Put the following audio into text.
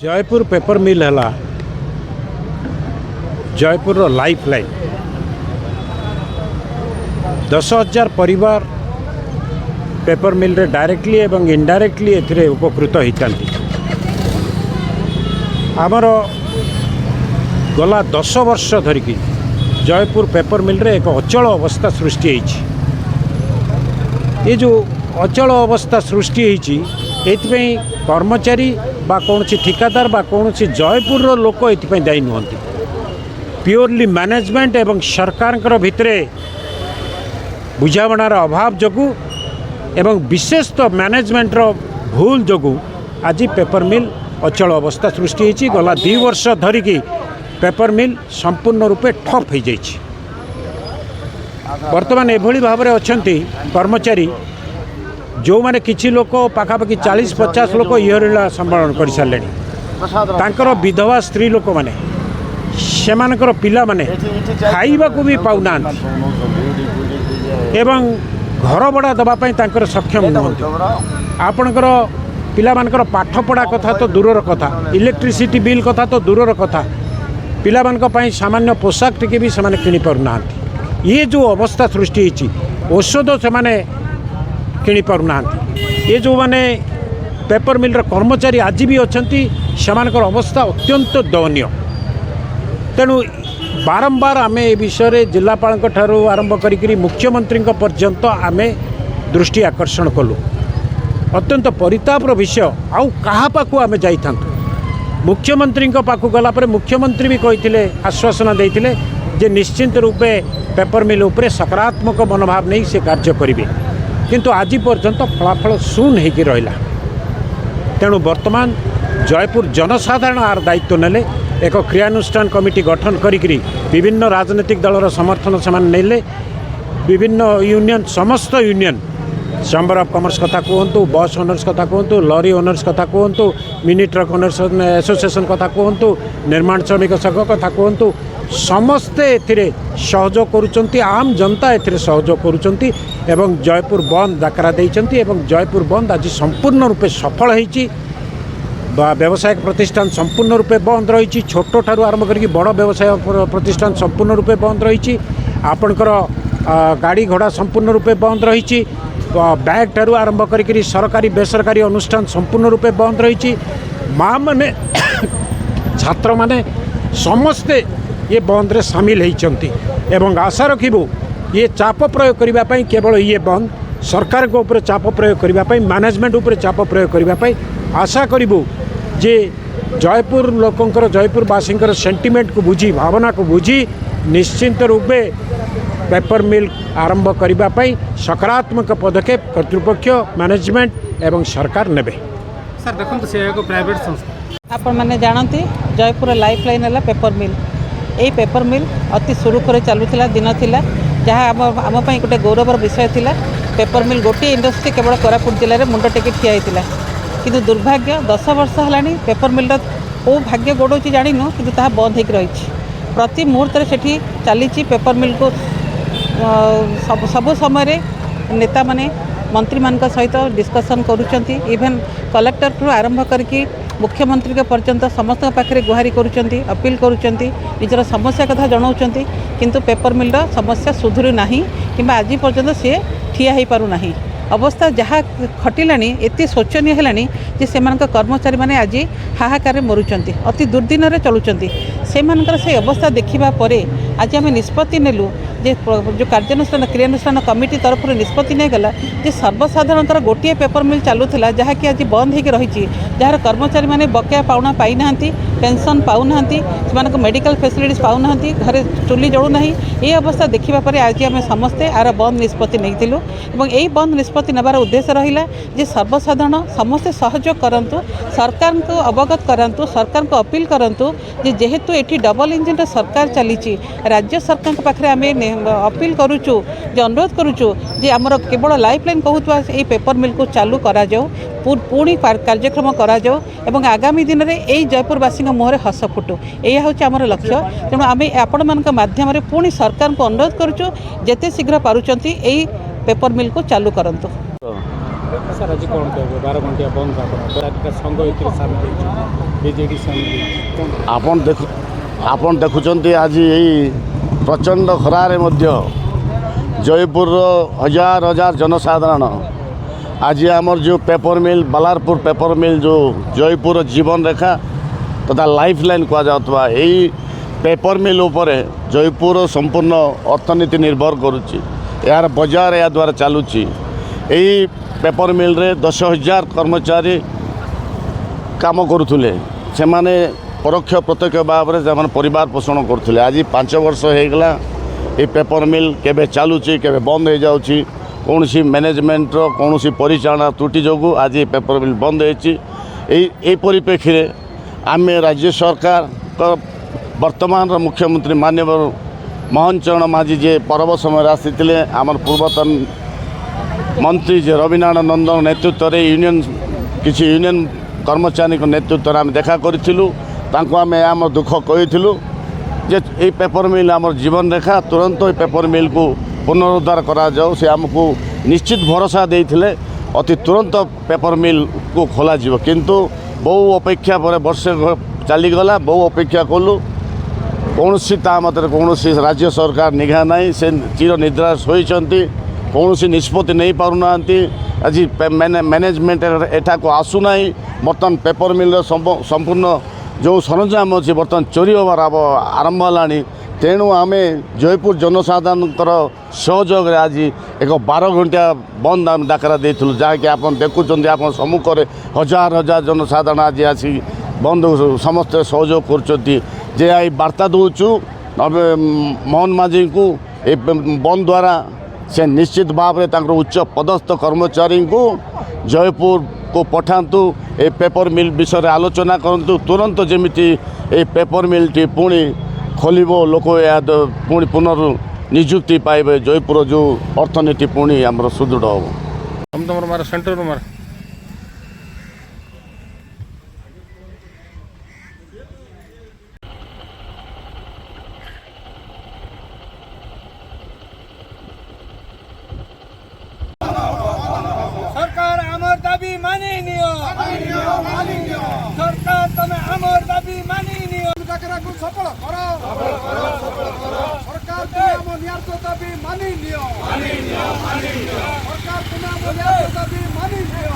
Jaipur paper मिल है Jaipur life line 10,000 परिवार paper मिल रे डायरेक्टली एवं इनडायरेक्टली एथिरे उपकृत होता आमर गला 10 वर्ष धरिकी जयपुर पेपर मिल रे एक अचल अवस्था सृष्टि ये जो अचल अवस्था सृष्टि होती कर्मचारी बा कौन ठिकादार बा कौन जयपुर लोक ये दायी नुहति प्योरली मैनेजमेंट एवं सरकार भितरे बुझामणार अभाव जगू एवं विशेष तो मैनेजमेंट भूल जगू आज पेपर मिल अचल अवस्था सृष्टि होती गला 2 वर्ष धरिकी पेपर मिल संपूर्ण रूपे ठप हो जाइए। वर्तमान एभली भाव में अच्छा कर्मचारी जो माने किछि लोक पाखापाखि 40-50 लोक इहरिला संभालन कर सारे तांकर विधवा स्त्री लोक माने सेमानकर पिला माने खाइबा को भी पाउना एवं घर भड़ा दवापाई तांकर सक्षम नुहति आपणकर पिला मानकर पाठ पढ़ा कथा तो दूरर कथा इलेक्ट्रिसिटी बिल कथा तो दूरर कथा पिला मानक पई सामान्य पोशाक टिके भी सेमाने किनि पारुना ये जो अवस्था सृष्टि होती औषध से माने किणी पारुना ये जो माने पेपर मिल कर्मचारी आज भी अच्छा से अवस्था अत्यंत दयनीय तेणु बारंबार आम ए विषय जिलापाल ठारू आरंभ करी मुख्यमंत्री पर्यंत आम दृष्टि आकर्षण कलु अत्यंत परितापर विषय आउ कहा पाखु आम जाई मुख्यमंत्री पाखु गलापर मुख्यमंत्री भी कही आश्वासन देते जे निश्चिंत रूपे पेपर मिल उपरे सकारात्मक मनोभाव नहीं से कार्य करेंगे किंतु आज पर्यंत फलाफल शून्य हो रहा तेणु वर्तमान जयपुर जनसाधारण आर दायित्व नेले एक क्रियानुष्ठान कमिटी गठन करी विभिन्न राजनीतिक दलर समर्थन से नेले विभिन्न यूनियन समस्त यूनियन चैम्बर ऑफ कॉमर्स कथा कहतु बस ओनर्स कथा कहतु लॉरी ओनर्स कथा कहतु मिनी ट्रक ओनर्स एसोसिएशन कथा कहतु निर्माण श्रमिक संघ कथा कहतु समस्ते एथिरे सहयोग करुचंती आम जनता एथिरे सहयोग करुचंती एवं जयपुर बंद डाकरा देइचंती एवं जयपुर बंद आज संपूर्ण रूपे सफल होईची व्यावसायिक प्रतिष्ठान संपूर्ण रूपे बंद रही छोट ठारू आरंभ करी बड़ व्यवसाय प्रतिष्ठान संपूर्ण रूपे बंद रही आपणकर गाड़ी घोड़ा संपूर्ण रूपे बंद रही बैग ठारू आरंभ करी सरकारी बेसरकारी अनुष्ठान संपूर्ण रूपे बंद रही माँ माने छात्र माने समस्ते ये बंद रे सामिल होती एवं आशा रखिबू ये चाप प्रयोग करने केवल ये बंद सरकार को ऊपर चाप प्रयोग करने मैनेजमेंट ऊपर चाप प्रयोग करने आशा करूँ जे जयपुर लोकंकर जयपुरवासी सेंटिमेंट को बुझी भावना को बुझी निश्चिंत रूपे पेपर मिल आरंभ करने सकारात्मक पदक्षेप कर्तृपक्ष मैनेजमेंट एवं सरकार नेबे। सर देखो से एक प्राइवेट संस्था आपण मैंने जानती जयपुर लाइफ लाइन है पेपर मिल यही पेपर मिल अति सुरुखुरे चलुला दिन थिला जहाँ आम गोटे गौरवर विषय थिला पेपर मिल गोटे इंडस्ट्री केवल कोरापुट जिले में मुंड टेकी ठिया होता किंतु दुर्भाग्य 10 वर्ष है पेपर मिल को भाग्य गोड़े जाणीनु कि बंद हो रही प्रति मुहूर्त से चली पेपर मिल को सब समय नेता माने मंत्री मान सहित डिस्कसन करुँच इवेन कलेक्टर ठू आरंभ करके मुख्यमंत्री के पर्यंत समस्त पाखे गुहारी करुँच अपील करुँच निजर समस्या कथा जनाऊँच किंतु पेपर मिल समस्या सुधुरी ना कि आज पर्यंत सी ठिया हो पारना अवस्था जहाँ खटिला एत शोचनीय है जे से कर्मचारी मैंने आज हाहाकार मरुंच अति दुर्दिन चलुँच से अवस्था देखा आज आम निष्पत्ति नेलु जे जो कार्यानुष्ठान क्रियानुष्ठान कमिटी तरफ निष्पत्ति नेगला जे सर्वसाधारण गोटे पेपर मिल चलूला जहाँकि आज बंद हो रही जार कर्मचारी मैंने बकेया पाउना पाई ना पेंशन पाऊना से मेडिकल फैसिलिटीज पाऊना घरे चुली जलूना ये अवस्था देखा आज आम समस्ते आर बंद निष्पत्ति नहीं यही बंद निष्पत्ति नेबार उद्देश्य रहा जे सर्वसाधारण समस्ते सहयोग करूँ सरकार को अवगत करातु सरकार को अपील करूँ जेहेतु ये डबल इंजिन सरकार चली राज्य सरकार पाखे आम अपील करुचु जे अनुरोध करुचु जे आमर केवल लाइफ लाइन कहूवा ये पेपर मिल को चालू करा जाओ पुणी कार्यक्रम करा जाओ एवं आगामी दिन में यही जयपुरवासी मुहर हस फुटू यह हूँ आम लक्ष्य तेणु आम आपण मान माध्यम पुणी सरकार को अनुरोध करुचु जेते शीघ्र पारुचंती यही पेपर मिल को चालू करंतु। ସାର୍ ଆଜି କ'ଣ କହିବେ 12 ଘଣ୍ଟିଆ ବନ୍ଦ ଆପଣ ସଂଘ ଏଥିରେ ସାମିଲ ହେଇଛି ବିଜେଡ଼ି ସାମିଲ ହେଇଛି ଆପଣ ଦେଖୁଛନ୍ତି ଆଜି ଏଇ ପ୍ରଚଣ୍ଡ ଖରାରେ ମଧ୍ୟ ଜୟପୁରର ହଜାର ହଜାର ଜନସାଧାରଣ ଆଜି ଆମର ଯେଉଁ ପେପର ମିଲ୍ ବାଲାରପୁର ପେପର ମିଲ୍ ଯେଉଁ ଜୟପୁରର ଜୀବନ ରେଖା ତଥା ଲାଇଫ୍ ଲାଇନ୍ କୁହାଯାଉଥିବା ଏଇ ପେପର ମିଲ୍ ଉପରେ ଜୟପୁରର ସମ୍ପୂର୍ଣ୍ଣ ଅର୍ଥନୀତି ନିର୍ଭର କରୁଛି। ଏହାର ବଜାର ଏହା ଦ୍ୱାରା ଚାଲୁଛି। ଏହି ପେପର ମିଲ୍ରେ 10,000 କର୍ମଚାରୀ କାମ କରୁଥିଲେ। ସେମାନେ ପରୋକ୍ଷ ପ୍ରତ୍ୟକ୍ଷ ଭାବରେ ସେମାନେ ପରିବାର ପୋଷଣ କରୁଥିଲେ। ଆଜି 5 ବର୍ଷ ହୋଇଗଲା ଏ ପେପର ମିଲ୍ କେବେ ଚାଲୁଛି କେବେ ବନ୍ଦ ହୋଇଯାଉଛି। କୌଣସି ମ୍ୟାନେଜମେଣ୍ଟର କୌଣସି ପରିଚାଳନା ତ୍ରୁଟି ଯୋଗୁଁ ଆଜି ପେପର ମିଲ୍ ବନ୍ଦ ହୋଇଛି। এই ପରିପ୍ରେକ୍ଷୀରେ ଆମେ ରାଜ୍ୟ ସରକାରଙ୍କ ବର୍ତ୍ତମାନର ମୁଖ୍ୟମନ୍ତ୍ରୀ ମାନ୍ୟବର ମୋହନ ଚରଣ ମାଝୀ ଯେ ପର୍ବ ସମୟରେ ଆସିଥିଲେ ଆମର ପୂର୍ବତନ ମନ୍ତ୍ରୀ ଯେ ରବିନାରାୟଣ ନନ୍ଦଙ୍କ ନେତୃତ୍ୱରେ କିଛି ୟୁନିୟନ କର୍ମଚାରୀଙ୍କ ନେତୃତ୍ୱରେ ଆମେ ଦେଖା କରିଥିଲୁ। ତାଙ୍କୁ ଆମେ ଆମର ଦୁଃଖ କହିଥିଲୁ ଯେ এই ପେପର ମିଲ୍ ଆମର ଜୀବନ ରେଖା ତୁରନ୍ତ এই ପେପର ମିଲ୍କୁ ପୁନରୁଦ୍ଧାର କରାଯାଉ। ସେ ଆମକୁ ନିଶ୍ଚିତ ଭରସା ଦେଇଥିଲେ ଅତି ତୁରନ୍ତ ପେପର ମିଲ୍କୁ ଖୋଲାଯିବ। କିନ୍ତୁ ବହୁ ଅପେକ୍ଷା ପରେ ବର୍ଷେ ଚାଲିଗଲା। ବହୁ ଅପେକ୍ଷା କଲୁ କୌଣସି ତା ମଧ୍ୟରେ କୌଣସି ରାଜ୍ୟ ସରକାର ନିଘା ନାହିଁ। ସେ ଚିର ନିଦ୍ରାରେ ଶୋଇଛନ୍ତି। କୌଣସି ନିଷ୍ପତ୍ତି ନେଇପାରୁନାହାନ୍ତି। ଆଜି ମ୍ୟାନେଜମେଣ୍ଟ ଏଠାକୁ ଆସୁନାହିଁ। ବର୍ତ୍ତମାନ ପେପର ମିଲ୍ର ସମ୍ପୂର୍ଣ୍ଣ ଯେଉଁ ସରଞ୍ଜାମ ଅଛି ବର୍ତ୍ତମାନ ଚୋରି ହେବାର ଆରମ୍ଭ ହେଲାଣି। ତେଣୁ ଆମେ ଜୟପୁର ଜନସାଧାରଣଙ୍କର ସହଯୋଗରେ ଆଜି ଏକ 12 ଘଣ୍ଟିଆ ବନ୍ଦ ଆମେ ଡାକରା ଦେଇଥିଲୁ। ଯାହାକି ଆପଣ ଦେଖୁଛନ୍ତି ଆପଣ ସମ୍ମୁଖରେ ହଜାର ହଜାର ଜନସାଧାରଣ ଆଜି ଆସି ବନ୍ଦ ସମସ୍ତେ ସହଯୋଗ କରୁଛନ୍ତି। ଯେ ଏଇ ବାର୍ତ୍ତା ଦେଉଛୁ ମୋହନ ମାଝୀଙ୍କୁ ଏ ବନ୍ଦ ଦ୍ୱାରା ସେ ନିଶ୍ଚିତ ଭାବରେ ତାଙ୍କର ଉଚ୍ଚ ପଦସ୍ଥ କର୍ମଚାରୀଙ୍କୁ ଜୟପୁରକୁ ପଠାନ୍ତୁ। ଏ ପେପର ମିଲ୍ ବିଷୟରେ ଆଲୋଚନା କରନ୍ତୁ। ତୁରନ୍ତ ଯେମିତି ଏ ପେପର ମିଲ୍ଟି ପୁଣି ଖୋଲିବ ଲୋକ ଏହା ପୁଣି ନିଯୁକ୍ତି ପାଇବେ। ଜୟପୁର ଯେଉଁ ଅର୍ଥନୀତି ପୁଣି ଆମର ସୁଦୃଢ଼ ହେବ। ତମର ମାର ସେଣ୍ଟର ମାର सरकार आमर दाबी मानि नियो सरकार तमे आमर दाबी मानि नियो जाकराकु सफल करो सरकार तमे आम न्याय दाबी मानि नियो सरकार तमे आम न्याय दाबी मानि नियो